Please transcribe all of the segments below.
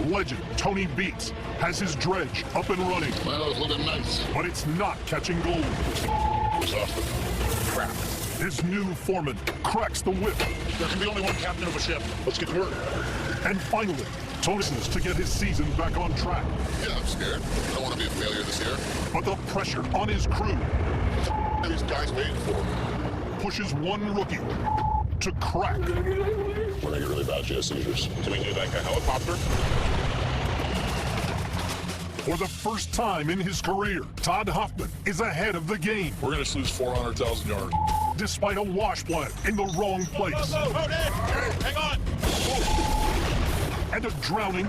legend Tony Beats has his dredge up and running. Well, it's looking nice. But it's not catching gold. Exhausted. Crap. His new foreman cracks the whip. There can be only one captain of a ship. Let's get to work. And finally, Tony is to get his season back on track. Yeah, I'm scared. I don't want to be a failure this year. But the pressure on his crew. What are these guys waiting for? Pushes one rookie to crack. When I get really bad, she has seizures. Can we do like a helicopter? For the first time in his career, Todd Hoffman is ahead of the game. We're going to lose 400,000 yards. Despite a wash plant in the wrong place. Hang on! And a drowning.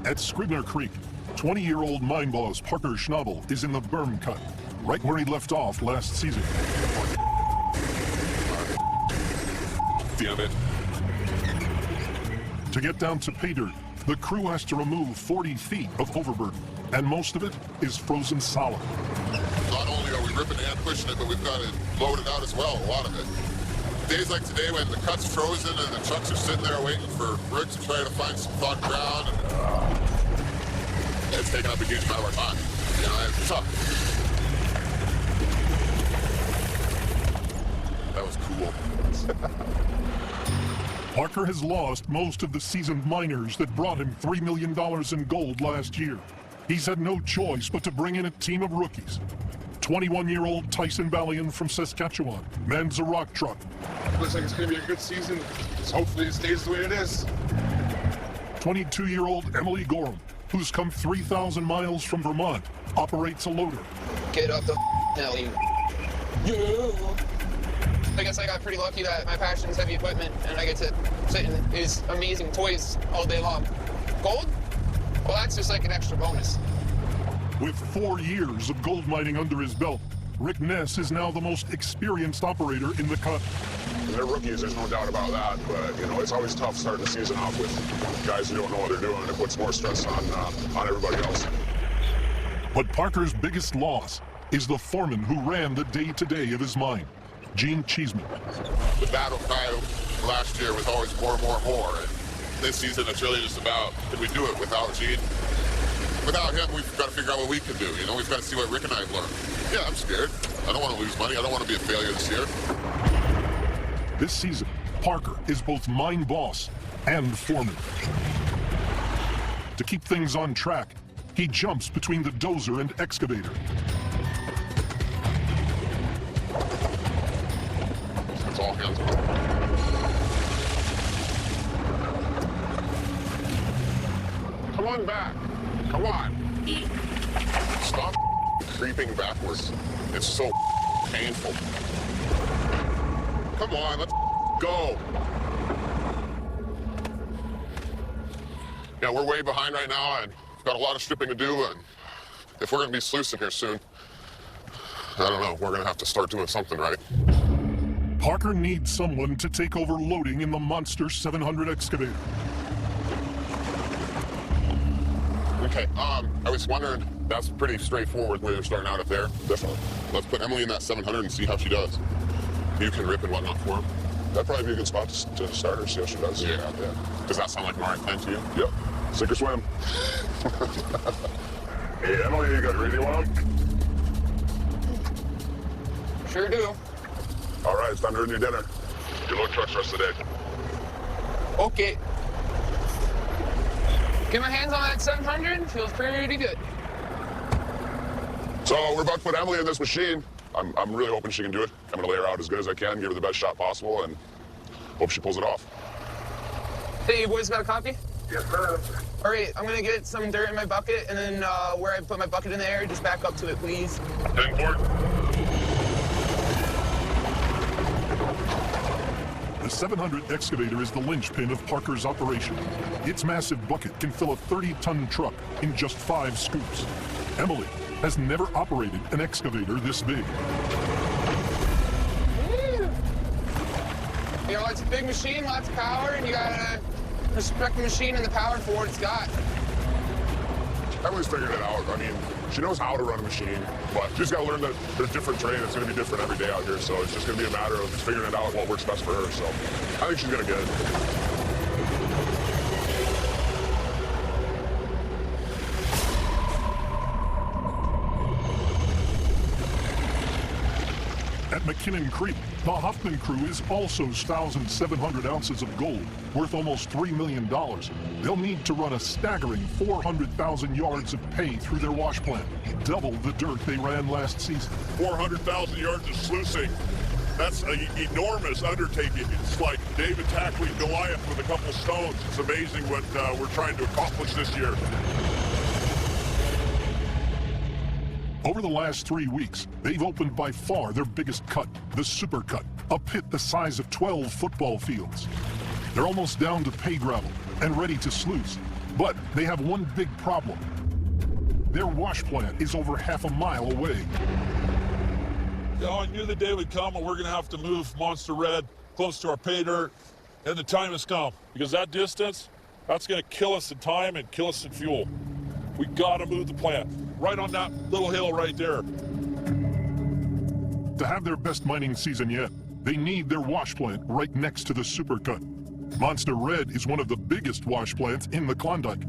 At Scribner Creek, 20-year-old mine boss Parker Schnabel is in the berm cut, right where he left off last season. Damn it. To get down to pay dirt, the crew has to remove 40 feet of overburden, and most of it is frozen solid. Not only are we ripping and pushing it, but we've got it loaded out as well, a lot of it. Days like today when the cut's frozen and the trucks are sitting there waiting for Rick to try to find some thawed ground, and it's taking up a huge amount of our time. You know, it's tough. That was cool. Parker has lost most of the seasoned miners that brought him $3 million in gold last year. He's had no choice but to bring in a team of rookies. 21-year-old Tyson Ballion from Saskatchewan mans a rock truck. Looks like it's going to be a good season. Just hopefully it stays the way it is. 22-year-old Emily Gorham, who's come 3,000 miles from Vermont, operates a loader. Get up the Ellie. Yeah. I guess I got pretty lucky that my passion is heavy equipment and I get to sit in these amazing toys all day long. Gold? Well, that's just like an extra bonus. With 4 years of gold mining under his belt, Rick Ness is now the most experienced operator in the cut. They're rookies, there's no doubt about that, but, you know, it's always tough starting the season off with guys who don't know what they're doing. It puts more stress on everybody else. But Parker's biggest loss is the foreman who ran the day-to-day of his mine, Gene Cheeseman. The battle cry last year was always more, and this season it's really just about, can we do it without Gene? Without him, we've got to figure out what we can do. You know, we've got to see what Rick and I have learned. Yeah, I'm scared. I don't want to lose money. I don't want to be a failure this year. This season, Parker is both mine boss and foreman. To keep things on track, he jumps between the dozer and excavator. It's all hands on. Come on back. Come on. Stop creeping backwards. It's so painful. Come on, let's go. Yeah, we're way behind right now, and we've got a lot of stripping to do, and if we're going to be sluicing here soon, I don't know, we're going to have to start doing something right. Parker needs someone to take over loading in the monster 700 excavator. Okay, I was wondering, that's pretty straightforward where you're starting out up there. Definitely. Let's put Emily in that 700 and see how she does. You can rip and whatnot for her. That'd probably be a good spot to start her, see how she does. Yeah. Does that sound like an alright plan to you? Yep. Sink or swim. Hey, Emily, you got a radio on? Sure do. All right, it's time to earn your dinner. You load trucks for us today. Okay. Get my hands on that 700. Feels pretty good. So we're about to put Emily in this machine. I'm really hoping she can do it. I'm gonna lay her out as good as I can, give her the best shot possible, and hope she pulls it off. Hey, you boys got a copy? Yes, sir. All right, I'm gonna get some dirt in my bucket, and then where I put my bucket in the air, just back up to it, please. 10-4. The 700 excavator is the linchpin of Parker's operation. Its massive bucket can fill a 30-ton truck in just 5 scoops. Emily has never operated an excavator this big. know, it's a big machine, lots of power, and you gotta respect the machine and the power for what it's got. Emily's figured it out. I mean, she knows how to run a machine, but she's got to learn that there's different terrain. It's going to be different every day out here, so it's just going to be a matter of figuring it out what works best for her. So I think she's going to get it. At McKinnon Creek, the Huffman crew is also 1,700 ounces of gold, worth almost $3 million. They'll need to run a staggering 400,000 yards of pay through their wash plant, double the dirt they ran last season. 400,000 yards of sluicing. That's an enormous undertaking. It's like David tackling Goliath with a couple stones. It's amazing what we're trying to accomplish this year. Over the last 3 weeks, they've opened by far their biggest cut, the Super Cut, a pit the size of 12 football fields. They're almost down to pay gravel and ready to sluice, but they have one big problem. Their wash plant is over half a mile away. You know, I knew the day would come and we're going to have to move Monster Red close to our pay dirt, and the time has come, because that distance, that's going to kill us in time and kill us in fuel. We got to move the plant right on that little hill right there. To have their best mining season yet, they need their wash plant right next to the Super Cut. Monster Red is one of the biggest wash plants in the Klondike.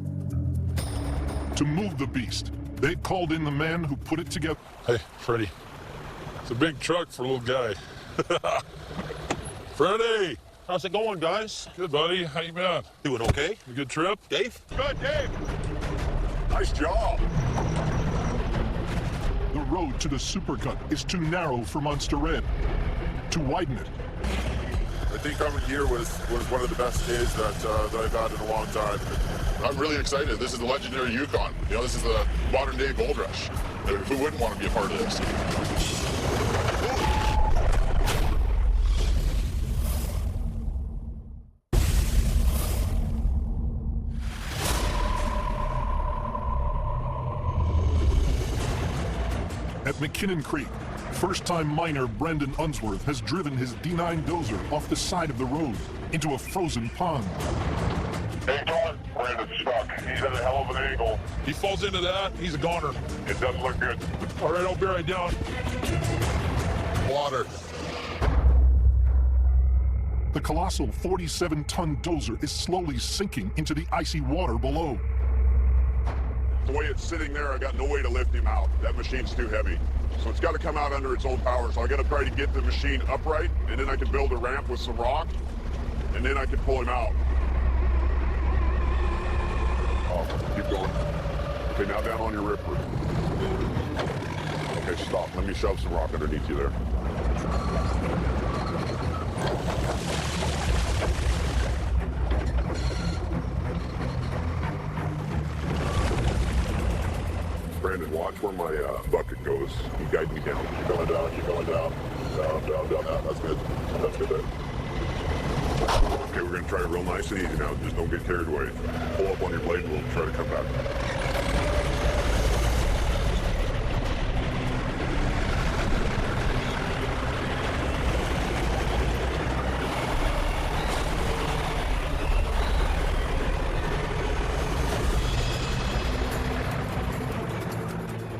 To move the beast, they called in the man who put it together. Hey, Freddie. It's a big truck for a little guy. Freddie! How's it going, guys? Good, buddy. How you been? Doing okay? A good trip? Dave? Good, Dave! Nice job! The road to the Super Cut is too narrow for Monster Red. To widen it, I think coming here was one of the best days that I've had in a long time. I'm really excited. This is the legendary Yukon. You know, this is the modern day gold rush. Who wouldn't want to be a part of this? at McKinnon Creek, first-time miner Brendan Unsworth has driven his D9 dozer off the side of the road into a frozen pond. Hey, Don, Brandon's stuck. He's at a hell of an angle. He falls into that, he's a goner. It doesn't look good. All right, I'll be right down. Water. The colossal 47-ton dozer is slowly sinking into the icy water below. The way it's sitting there, I got no way to lift him out. That machine's too heavy. So it's got to come out under its own power. So I got to try to get the machine upright, and then I can build a ramp with some rock, and then I can pull him out. Oh, keep going. Okay, now down on your ripper. Okay, stop. Let me shove some rock underneath you there. Brandon, watch where my bucket goes. You guide me down. You're going down. You're going down. Down, down, down. That's good. That's good there. Okay, we're going to try it real nice and easy now. Just don't get carried away. Pull up on your blade and we'll try to come back.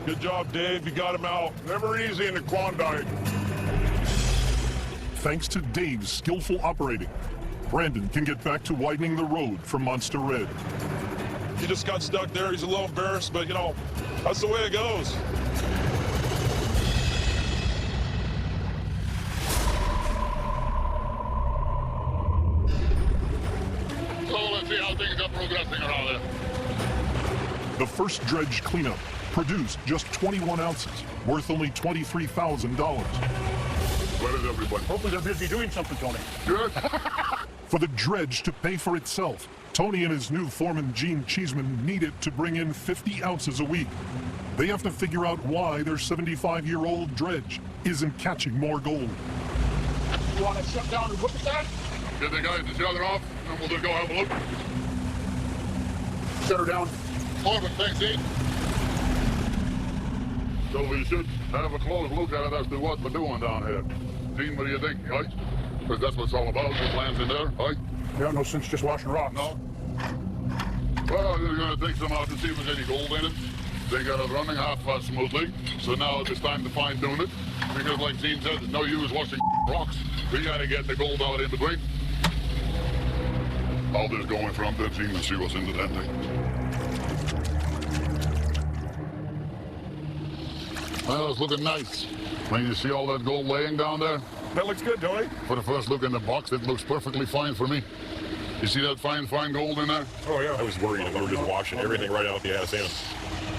Good job, Dave. You got him out. Never easy in the Klondike. Thanks to Dave's skillful operating, Brandon can get back to widening the road for Monster Red. He just got stuck there. He's a little embarrassed, but, you know, that's the way it goes. So let's see how things are progressing around there. The first dredge cleanup produced just 21 ounces, worth only $23,000. What is everybody? Hopefully they're busy doing something, Tony. Good. For the dredge to pay for itself, Tony and his new foreman, Gene Cheeseman, need it to bring in 50 ounces a week. They have to figure out why their 75-year-old dredge isn't catching more gold. You want to shut down and look at that? Get the guys to shut it off, and we'll just go have a look. Shut her down. Perfect, thanks, Dean. So we should have a close look at it as to what we're doing down here. Dean, what do you think, guys? Because that's what it's all about. What lands in there, right? Yeah, no sense just washing rocks. No. Well, they're going to take some out to see if there's any gold in it. They got it running half smoothly, so now it's time to fine-tune it. Because like Gene said, there's no use washing rocks. We got to get the gold out in between. I'll just go in front of Gene and see what's into that thing. Well, it's looking nice. When you see all that gold laying down there, That looks good, Tony. for the first look in the box, it looks perfectly fine for me. You see that fine gold in there? Oh, yeah. I was worried if we were just washing everything right out the ass end.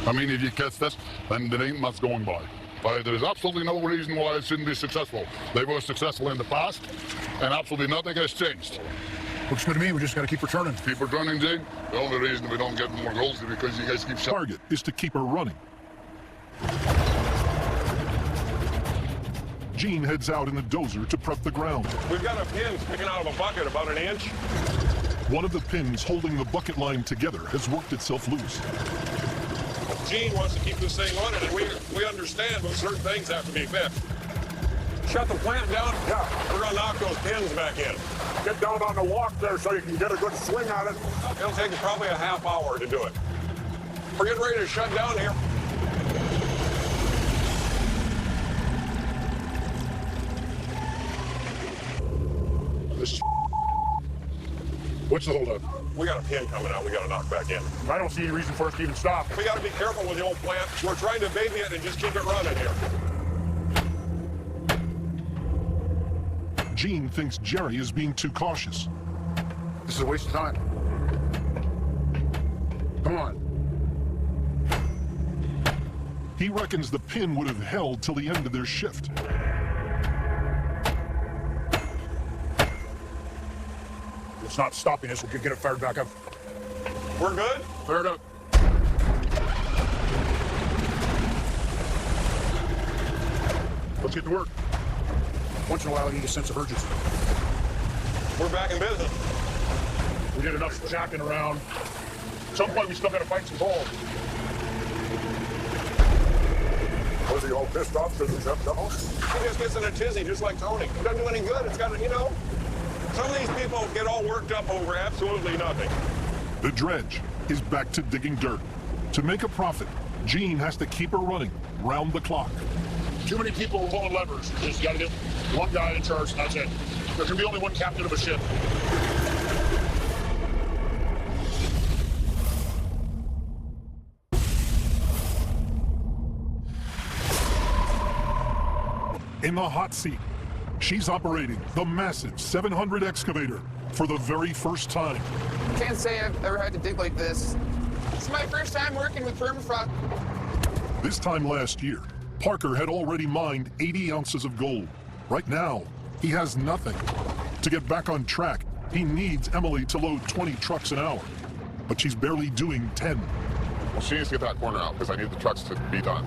I mean, if you catch that, then there ain't much going by. There's absolutely no reason why it shouldn't be successful. They were successful in the past, and absolutely nothing has changed. Looks good to me. We just got to keep returning. Keep returning, Jane. The only reason we don't get more gold is because you guys keep shut. Target is to keep her running. Gene heads out in the dozer to prep the ground. We've got a pin sticking out of a bucket about an inch. One of the pins holding the bucket line together has worked itself loose. Gene wants to keep this thing running, and we understand, but certain things have to be fixed. Shut the plant down. Yeah. We're gonna knock those pins back in. Get down on the walk there so you can get a good swing at it. It'll take probably a half hour to do it. We're getting ready to shut down here. This is... What's the holdup? We got a pin coming out we gotta knock back in. I don't see any reason for us to even stop. We gotta be careful with the old plant. We're trying to baby it and just keep it running here. Gene thinks Jerry is being too cautious. This is a waste of time. Come on. He reckons the pin would have held till the end of their shift. It's not stopping us. We'll get it fired back up. We're good? Fire it up. Let's get to work. Once in a while, I need a sense of urgency. We're back in business. We did enough jacking around. At some point, we still got to fight some gold. Was he all pissed off because we jumped off? He just gets in a tizzy just like Tony. It doesn't do any good. It's got to, some of these people get all worked up over absolutely nothing. The dredge is back to digging dirt. To make a profit, Gene has to keep her running round the clock. Too many people pulling levers. You just got to get one guy in charge, and that's it. There can be only one captain of a ship. In the hot seat, she's operating the massive 700 excavator for the very first time. Can't say I've ever had to dig like this. It's my first time working with permafrost. This time last year, Parker had already mined 80 ounces of gold. Right now, he has nothing. To get back on track, he needs Emily to load 20 trucks an hour. But she's barely doing 10. Well, she needs to get that corner out because I need the trucks to be done.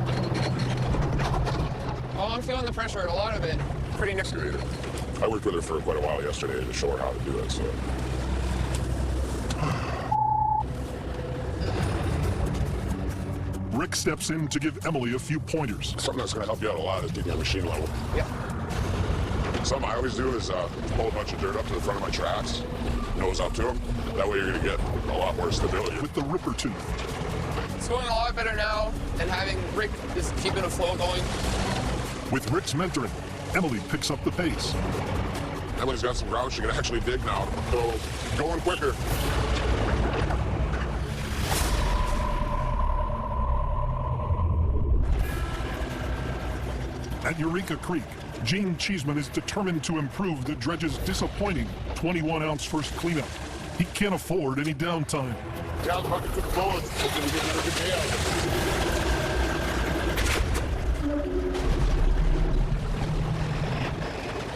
Oh, I'm feeling the pressure, a lot of it. Pretty next. I worked with her for quite a while yesterday to show her how to do it, so. Rick steps in to give Emily a few pointers. Something that's going to help you out a lot is getting your machine level. Yeah. Something I always do is pull a bunch of dirt up to the front of my tracks, nose up to them. That way you're going to get a lot more stability. With the ripper tooth, It's going a lot better now, and having Rick just keeping a flow going. with Rick's mentoring, Emily picks up the pace. Emily's got some ground she can actually dig now, so going quicker. At Eureka Creek, Gene Cheeseman is determined to improve the dredge's disappointing 21-ounce first cleanup. He can't afford any downtime. Yeah, the bucket took bullets. Hopefully we get another good day out of it.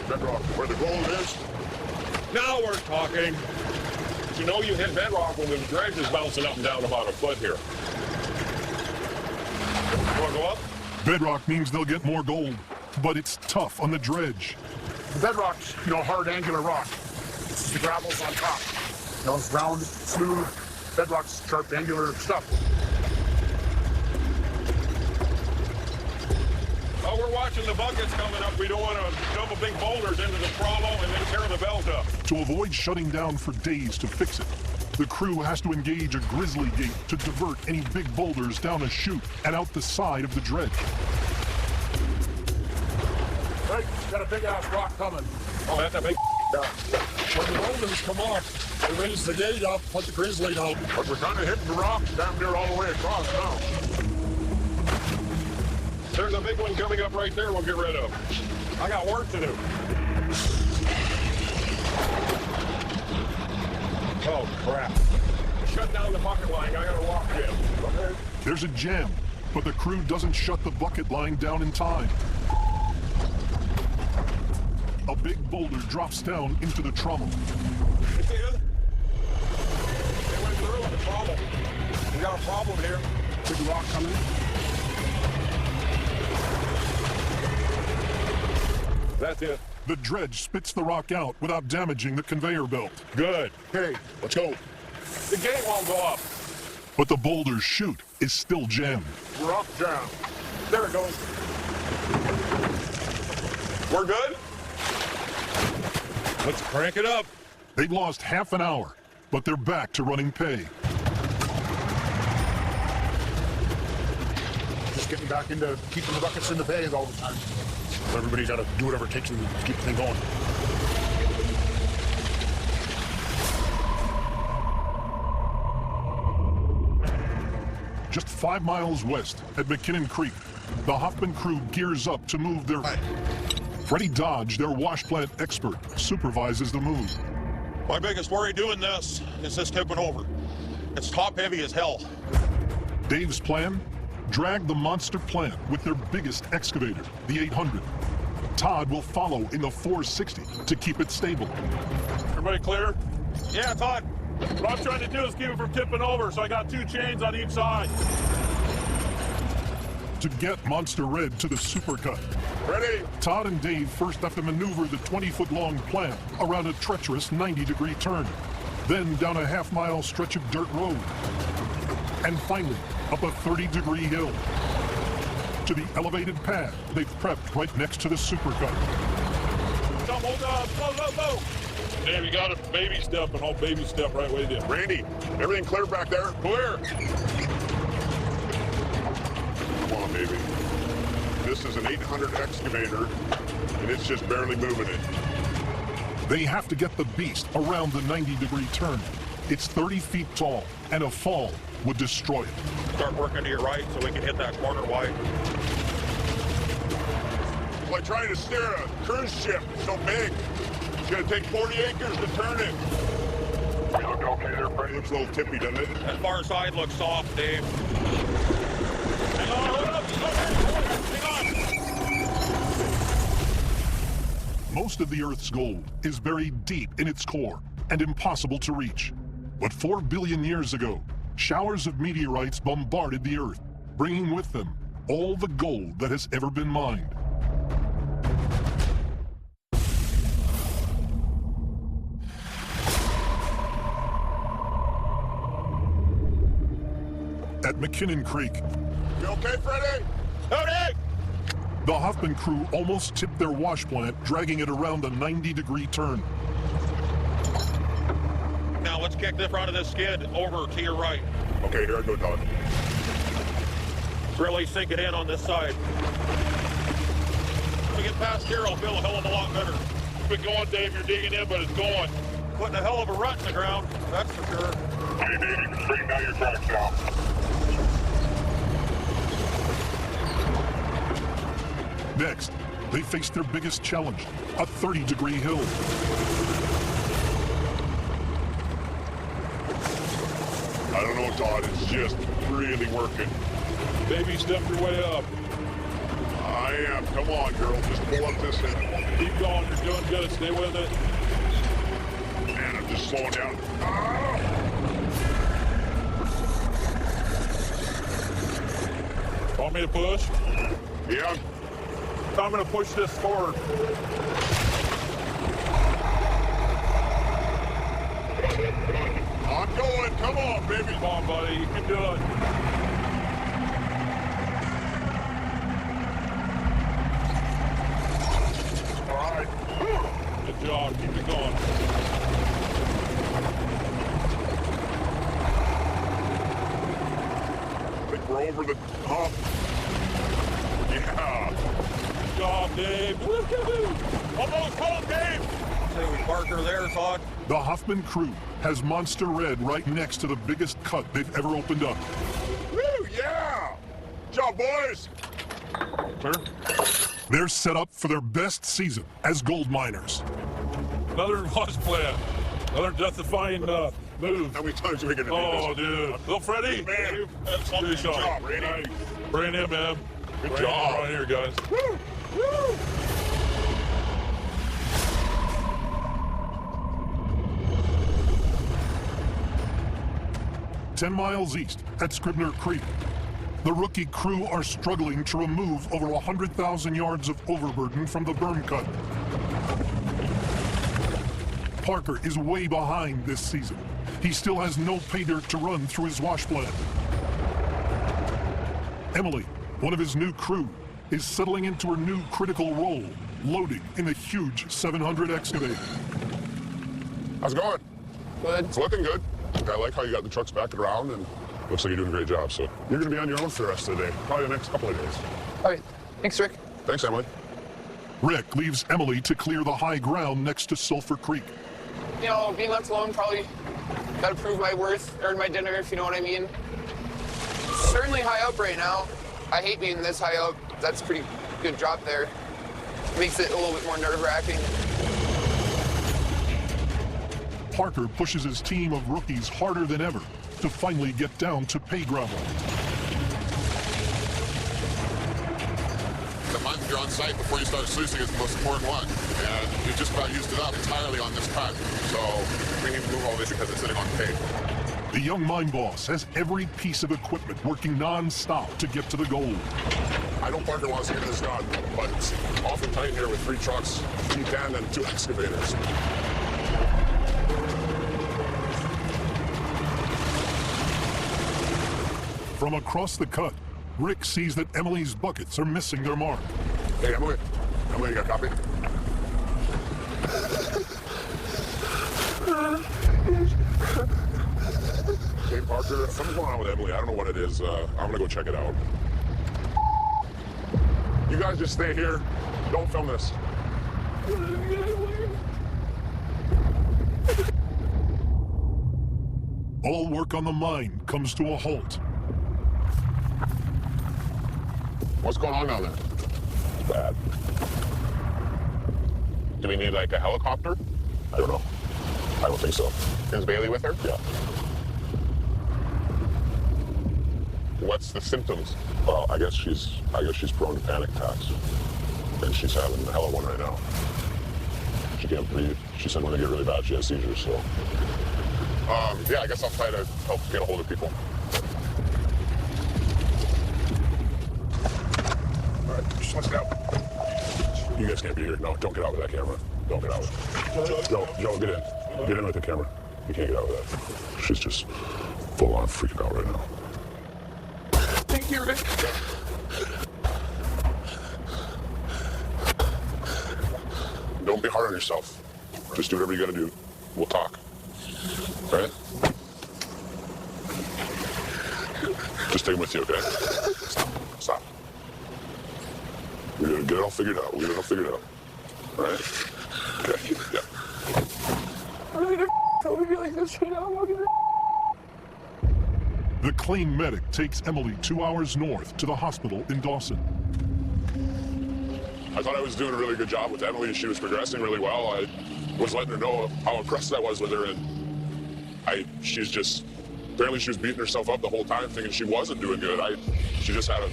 Bedrock, where the gold is. Now we're talking. You know you hit bedrock when the dredge is bouncing up and down about a foot here. You want to go up? Bedrock means they'll get more gold, but it's tough on the dredge. The bedrock's, hard, angular rock. The gravel's on top. It's round, smooth. Bedrock's sharp, angular stuff. Oh, we're watching the buckets coming up. We don't want to dump a big boulders into the trough and then tear To avoid shutting down for days to fix it, the crew has to engage a grizzly gate to divert any big boulders down a chute and out the side of the dredge. Right, got a big ass rock coming. Oh, that's a big Yeah. When the boulders come off, they raise the gate up, put the grizzly down. But we're kind of hitting the rocks damn near all the way across now. There's a big one coming up right there we'll get rid of. I got work to do. Oh, crap. Shut down the bucket line. I gotta walk in. Okay. There's a jam, but the crew doesn't shut the bucket line down in time. A big boulder drops down into the trommel. It's in. They went through with a problem. We got a problem here. Big rock coming. That's it. The dredge spits the rock out without damaging the conveyor belt. Good. Okay, let's go. The gate won't go up. But the boulder's chute is still jammed. Rock jam. There it goes. We're good? Let's crank it up. They've lost half an hour, but they're back to running pay. Just getting back into keeping the buckets in the bay all the time. Everybody's got to do whatever it takes to keep the thing going. Just 5 miles west at McKinnon Creek, the Hoffman crew gears up to move their... Freddie Dodge, their wash plant expert, supervises the move. My biggest worry doing this is this tipping over. It's top heavy as hell. Dave's plan? Drag the monster plant with their biggest excavator, the 800. Todd will follow in the 460 to keep it stable. Everybody clear? Yeah, Todd. What I'm trying to do is keep it from tipping over, so I got 2 chains on each side. To get Monster Red to the supercut, Ready? Todd and Dave first have to maneuver the 20-foot-long plant around a treacherous 90-degree turn, then down a half-mile stretch of dirt road, and finally up a 30-degree hill to the elevated pad they've prepped right next to the supercut. Come, hold on, go. Dave, you got a baby step, and I'll baby step right with you. Randy, everything clear back there? Clear. Come on, baby. This is an 800 excavator, and it's just barely moving it. They have to get the beast around the 90-degree turn. It's 30 feet tall, and a fall would destroy it. Start working to your right so we can hit that corner wide. It's like trying to steer a cruise ship. It's so big. It's gonna take 40 acres to turn it. You look okay there, Freddie? Looks a little tippy, doesn't it? That far side looks soft, Dave. Hang on, hold up. Hang on. Most of the Earth's gold is buried deep in its core and impossible to reach. But 4 billion years ago, showers of meteorites bombarded the Earth, bringing with them all the gold that has ever been mined. At McKinnon Creek, You okay, Freddie? Howdy! the Hoffman crew almost tipped their wash plant, dragging it around a 90-degree turn. Now let's kick the front of this skid over to your right. Okay, here I go, Todd. Really sink it in on this side. When we get past here, I'll feel a hell of a lot better. Keep it going, Dave. You're digging in, but it's going. Putting a hell of a rut in the ground, that's for sure. Hey, Dave, you can straighten out your tracks now. Next, they faced their biggest challenge, a 30-degree hill. I don't know, Todd. It's just really working. Baby step your way up. I am. Come on, girl. Just pull up this end. Keep going. You're doing good. Stay with it. Man, I'm just slowing down. Want me to push? Yeah. I'm going to push this forward. I'm going. Come on, baby. Come on, buddy. You can do it. All right. Good job. Keep it going. We're over the hump. Yeah. Good job, Dave. Almost home, Dave. Say Parker there, thought. The Huffman crew has Monster Red right next to the biggest cut they've ever opened up. Woo, yeah. Good job, boys. Clear. They're set up for their best season as gold miners. Another launch plan. Another death-defying move. How many times are we gonna do Oh, this? dude. Little Freddie. Man, that's Good good shot. job, Randy. Hey, bring him in. Good Bring him job. right here, guys. Woo, woo. "10 miles east at Scribner Creek, the rookie crew are struggling to remove over 100,000 yards of overburden from the berm cut. Parker is way behind this season. He still has no pay dirt to run through his wash plant. Emily, one of his new crew, is settling into her new critical role, loading in a huge 700 excavator. How's it going? Good. It's looking good. I like how you got the trucks backed around, and looks like you're doing a great job. So you're going to be on your own for the rest of the day, probably the next couple of days. All right. Thanks, Rick. Thanks, Emily. Rick leaves Emily to clear the high ground next to Sulphur Creek. You know, being left alone, probably got to prove my worth, earn my dinner, if you know what I mean. Certainly high up right now. I hate being this high up. That's a pretty good drop there. Makes it a little bit more nerve-wracking. Parker pushes his team of rookies harder than ever to finally get down to pay gravel. The month you're on site before you start sluicing is the most important one. And we've just about used it up entirely on this cut. So we need to move all this because it's sitting on pay. The young mine boss has every piece of equipment working non-stop to get to the goal. I know Parker wants to get this done, but it's awfully tight here with 3 trucks, G10, and 2 excavators. From across the cut, Rick sees that Emily's buckets are missing their mark. Hey, Emily. Emily, you got a copy? Hey, Parker, something's going on with Emily. I don't know what it is. I'm gonna go check it out. You guys just stay here. Don't film this. All work on the mine comes to a halt. What's going on down there? Bad. Do we need like a helicopter? I don't know. I don't think so. Is Bailey with her? Yeah. What's the symptoms? Well, I guess she's prone to panic attacks. And she's having a hell of one right now. She can't breathe. She said when they get really bad, she has seizures, so. Yeah, I guess I'll try to help get a hold of people. All right, just let's get out. You guys can't be here. No, don't get out with that camera. Don't get out with it. Joe, get in. Get in with the camera. You can't get out with that. She's just full on freaking out right now. Thank you, Rick. Don't be hard on yourself. Just do whatever you gotta do. We'll talk. All right? Just take him with you, okay? Stop. We're gonna get it all figured out. All right? Okay, yeah. I really didn't totally be like this right now. The Claim medic takes Emily 2 hours north to the hospital in Dawson. I thought I was doing a really good job with Emily. She was progressing really well. I was letting her know how impressed I was with her, and she's just, apparently she was beating herself up the whole time thinking she wasn't doing good. She just had a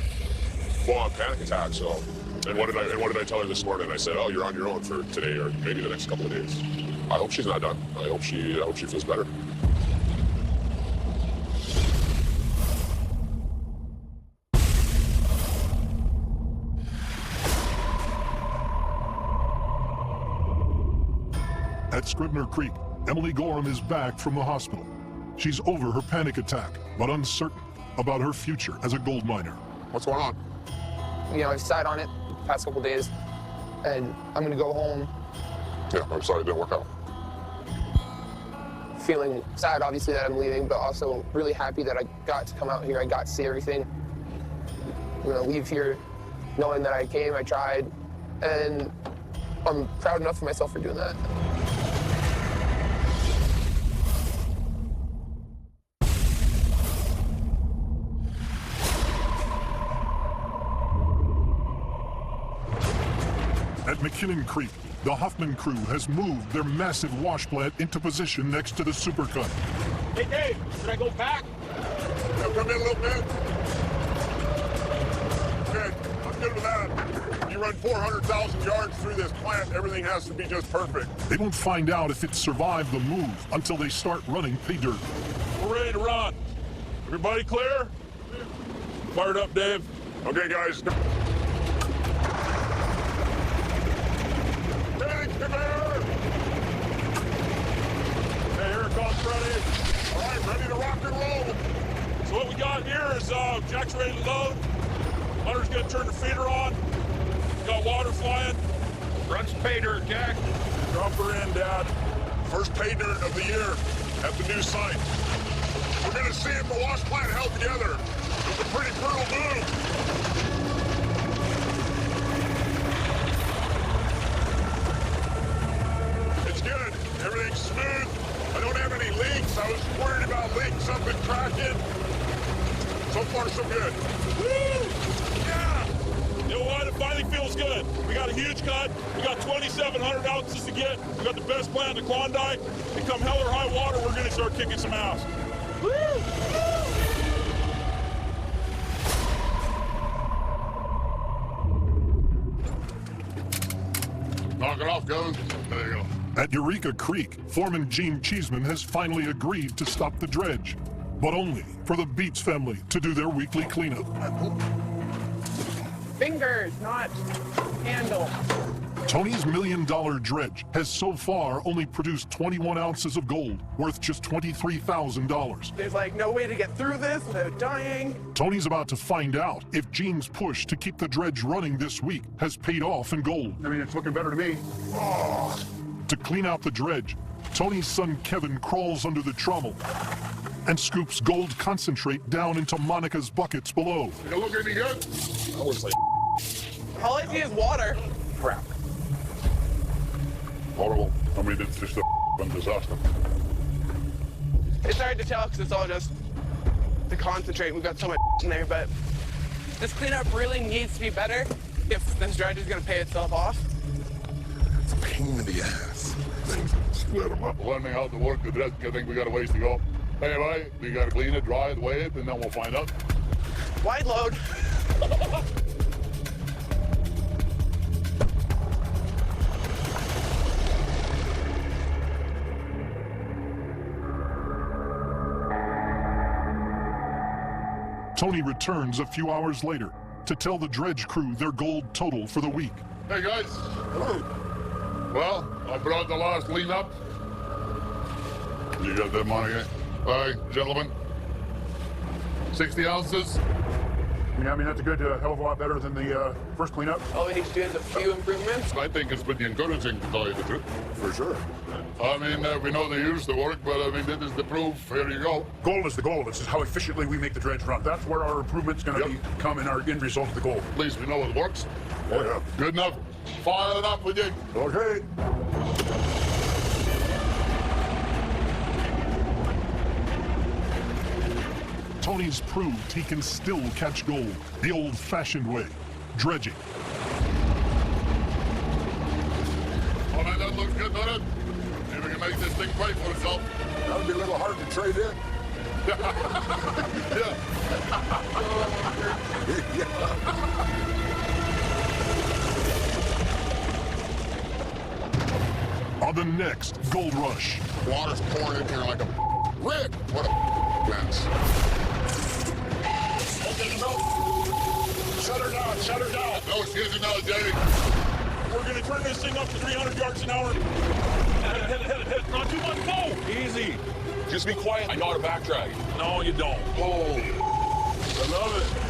full-on panic attack, so. And what did I tell her this morning? I said, oh, you're on your own for today or maybe the next couple of days. I hope she's not done. I hope she feels better. At Scribner Creek, Emily Gorham is back from the hospital. She's over her panic attack, but uncertain about her future as a gold miner. What's going on? You know, I've sat on it the past couple days, and I'm gonna go home Yeah, I'm sorry it didn't work out. feeling sad, obviously, that I'm leaving, but also really happy that I got to come out here. I got to see everything. I'm gonna leave here knowing that I came, I tried, and I'm proud enough of myself for doing that. At McKinnon Creek, the Huffman crew has moved their massive wash plant into position next to the supercut. Hey, Dave, should I go back? Now come in a little bit. Good. I'm good with that. You run 400,000 yards through this plant, everything has to be just perfect. They won't find out if it survived the move until they start running pay dirt. We're ready to run. Everybody clear? Fired up, Dave. Okay, guys. Hey, here it comes, Freddie. All right, ready to rock and roll. So what we got here is Jack's ready to load. Hunter's gonna turn the feeder on. Got water flying. Run some pay dirt, Jack. Drop her in, Dad. First pay dirt of the year at the new site. We're gonna see if the wash plant held together. It's a pretty brutal move. It's good. Everything's smooth. I don't have any leaks. I was worried about leaks, something cracking. So far, so good. Woo! Yeah! You know what? It finally feels good. We got a huge cut. We got 2,700 ounces to get. We got the best plant in the Klondike. And come hell or high water, we're gonna start kicking some ass. Woo! Knock it off, Gone. There you go. At Eureka Creek, Foreman Gene Cheeseman has finally agreed to stop the dredge, but only for the Beats family to do their weekly cleanup. Fingers, not handle. Tony's $1 million dredge has so far only produced 21 ounces of gold, worth just $23,000. There's like no way to get through this without dying. Tony's about to find out if Gene's push to keep the dredge running this week has paid off in gold. I mean, it's looking better to me. To clean out the dredge, Tony's son Kevin crawls under the trommel and scoops gold concentrate down into Monica's buckets below. You look any good? I was like, All I see is water. crap. Horrible. I mean, it's just a disaster. It's hard to tell because it's all just the concentrate. We've got so much in there, but this cleanup really needs to be better if this dredge is going to pay itself off. It's a pain in the ass. Split them up. Learning how to work the dredge, I think we got a ways to go. Anyway, we got to clean it, dry it, weigh it, and then we'll find out. Wide load. Tony returns a few hours later to tell the dredge crew their gold total for the week. Hey guys. Hello. Well, I brought the last clean up. You got that money, eh? All right, gentlemen. 60 ounces. Yeah, I mean, that's a good hell of a lot better than the first cleanup. All we need to do is a few improvements. I think it's pretty encouraging, to tell you the truth. For sure. I mean, we know they used to work, but I mean, this is the proof. Here you go. Goal is the goal. This is how efficiently we make the dredge run. That's where our improvement's going to come in our end result of the goal. At least we know it works. Oh, yeah. Good enough. Fire it up with you. Okay. Tony's proved he can still catch gold the old-fashioned way, dredging. Oh man, that looks good, doesn't it? See if we can make this thing pay for itself. That would be a little hard to trade in. On the next Gold Rush. Water's pouring in here like a rig. What a mess. Shut her down, shut her down. No excuses now, Davey. We're gonna turn this thing up to 300 yards an hour. Hit it. Not too much. Go. Easy. Just be quiet. I know how to backtrack. No, you don't. Oh. I love it.